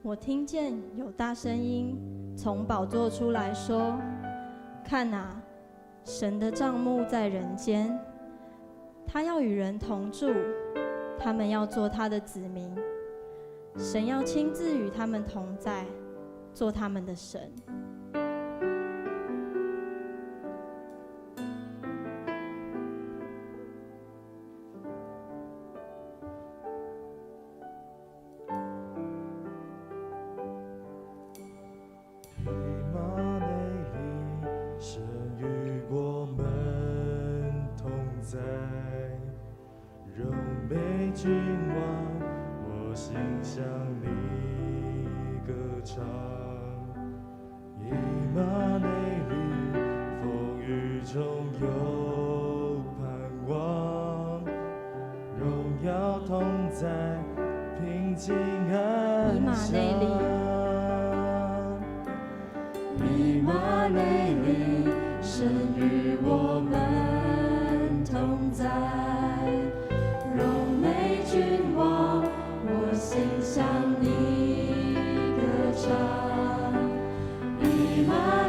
我听见有大声音从宝座出来说：“看啊，神的帐幕在人间，他要与人同住，他们要做他的子民，神要亲自与他们同在，做他们的神。”君王，我心向你歌唱。以马内利，风雨中有盼望，荣耀同在，平静安详。以马内利，神与我们同在。荣美君王，我心向你歌唱。以马